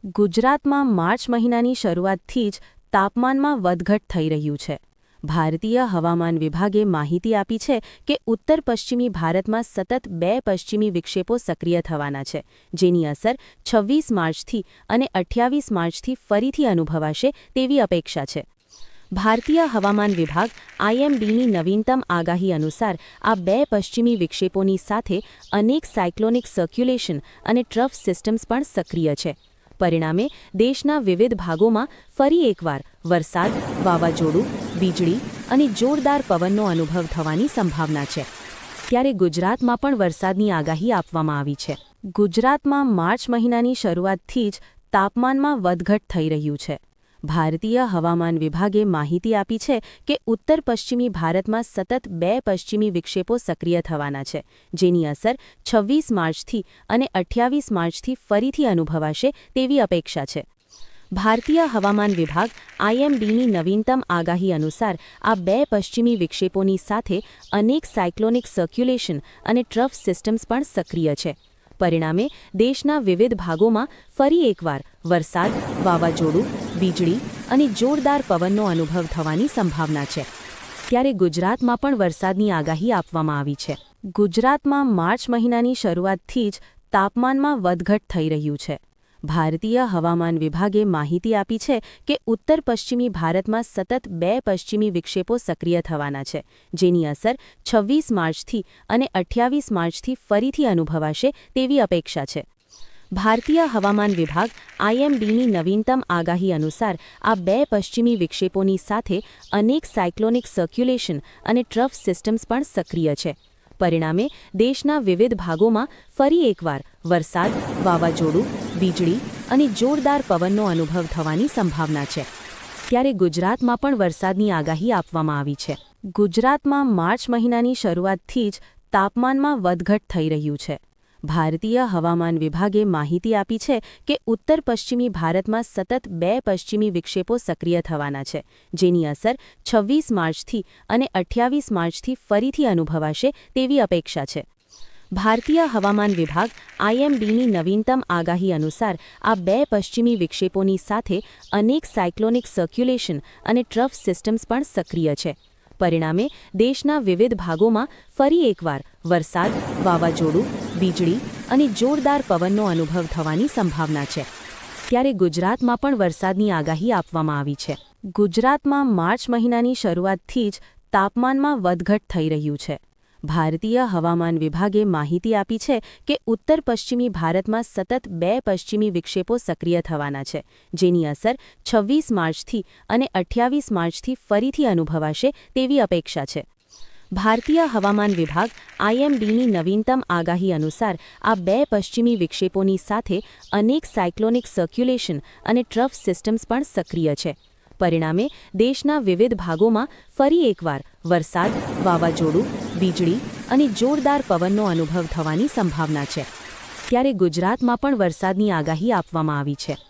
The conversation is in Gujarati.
ગુજરાતમાં માર્ચ મહિનાની શરૂઆતથી જ તાપમાનમાં વધઘટ થઈ રહ્યું છે. ભારતીય હવામાન વિભાગે માહિતી આપી છે કે ઉત્તર પશ્ચિમી ભારતમાં સતત 2 પશ્ચિમી વિક્ષેપો સક્રિય થવાના છે, જેની અસર 26 માર્ચથી અને 28 માર્ચથી ફરીથી અનુભવાશે તેવી અપેક્ષા છે. ભારતીય હવામાન વિભાગ IMDની નવીનતમ આગાહી અનુસાર આ 2 પશ્ચિમી વિક્ષેપોની સાથે અનેક સાયક્લોનિક સર્ક્યુલેશન અને ટ્રફ સિસ્ટમ્સ પણ સક્રિય છે. પરિણામે દેશના વિવિધ ભાગોમાં ફરી એકવાર વરસાદ, વાવાઝોડું, વીજળી અને જોરદાર પવનનો અનુભવ થવાની સંભાવના છે. ત્યારે ગુજરાતમાં પણ વરસાદની આગાહી આપવામાં આવી છે. ગુજરાતમાં માર્ચ મહિનાની શરૂઆતથી જ તાપમાનમાં વધઘટ થઈ રહ્યું છે. ભારતીય હવામાન વિભાગે માહિતી આપી છે કે ઉત્તર પશ્ચિમી ભારતમાં સતત 2 પશ્ચિમી વિક્ષેપો સક્રિય થવાના છે, જેની અસર 26 માર્ચથી અને 28 માર્ચથી ફરીથી અનુભવાશે તેવી અપેક્ષા છે. ભારતીય હવામાન વિભાગ IMDની નવીનતમ આગાહી અનુસાર આ 2 પશ્ચિમી વિક્ષેપોની સાથે અનેક સાયક્લોનિક સર્ક્યુલેશન અને ટ્રફ સિસ્ટમ્સ પણ સક્રિય છે. પરિણામે દેશના વિવિધ ભાગોમાં ફરી એકવાર વરસાદ, વાવાઝોડું, વીજળી અને જોરદાર પવનનો અનુભવ થવાની સંભાવના છે. ત્યારે ગુજરાતમાં પણ વરસાદની આગાહી આપવામાં આવી છે. ગુજરાતમાં માર્ચ મહિનાની શરૂઆતથી જ તાપમાનમાં વધઘટ થઈ રહ્યું છે. ભારતીય હવામાન વિભાગે માહિતી આપી છે કે ઉત્તર પશ્ચિમી ભારતમાં સતત 2 પશ્ચિમી વિક્ષેપો સક્રિય થવાના છે, જેની અસર 26 માર્ચથી અને 28 માર્ચથી ફરીથી અનુભવાશે તેવી અપેક્ષા છે. ભારતીય હવામાન વિભાગ IMDની નવીનતમ આગાહી અનુસાર આ 2 પશ્ચિમી વિક્ષેપોની સાથે અનેક સાયક્લોનિક સર્ક્યુલેશન અને ટ્રફ સિસ્ટમ્સ પણ સક્રિય છે. પરિણામે દેશના વિવિધ ભાગોમાં ફરી એકવાર વરસાદ, વાવાઝોડું, વીજળી અને જોરદાર પવનનો અનુભવ થવાની સંભાવના છે. ત્યારે ગુજરાતમાં પણ વરસાદની આગાહી આપવામાં આવી છે. ગુજરાતમાં માર્ચ મહિનાની શરૂઆતથી જ તાપમાનમાં વધઘટ થઈ રહ્યું છે. ભારતીય હવામાન વિભાગે માહિતી આપી છે કે ઉત્તર પશ્ચિમી ભારતમાં સતત 2 પશ્ચિમી વિક્ષેપો સક્રિય થવાના છે, જેની અસર 26 માર્ચથી અને 28 માર્ચથી ફરીથી અનુભવાશે તેવી અપેક્ષા છે. ભારતીય હવામાન વિભાગ IMDની નવીનતમ આગાહી અનુસાર આ 2 પશ્ચિમી વિક્ષેપોની સાથે અનેક સાયક્લોનિક સર્ક્યુલેશન અને ટ્રફ સિસ્ટમ્સ પણ સક્રિય છે. પરિણામે દેશના વિવિધ ભાગોમાં ફરી એકવાર વરસાદ, વાવાઝોડું, વીજળી અને જોરદાર પવનનો અનુભવ થવાની સંભાવના છે. ત્યારે ગુજરાતમાં પણ વરસાદની આગાહી આપવામાં આવી છે. ગુજરાતમાં માર્ચ મહિનાની શરૂઆતથી જ તાપમાનમાં વધઘટ થઈ રહ્યું છે. ભારતીય હવામાન વિભાગે માહિતી આપી છે કે ઉત્તર પશ્ચિમી ભારતમાં સતત 2 પશ્ચિમી વિક્ષેપો સક્રિય થવાના છે, જેની અસર 26 માર્ચથી અને 28 માર્ચથી ફરીથી અનુભવાશે તેવી અપેક્ષા છે. ભારતીય હવામાન વિભાગ IMDની નવીનતમ આગાહી અનુસાર આ 2 પશ્ચિમી વિક્ષેપોની સાથે અનેક સાયક્લોનિક સર્ક્યુલેશન અને ટ્રફ સિસ્ટમ્સ પણ સક્રિય છે. પરિણામે દેશના વિવિધ ભાગોમાં ફરી એકવાર વરસાદ, વાવાઝોડું, વીજળી અને જોરદાર પવનનો અનુભવ થવાની સંભાવના છે. ત્યારે ગુજરાતમાં પણ વરસાદની આગાહી આપવામાં આવી છે.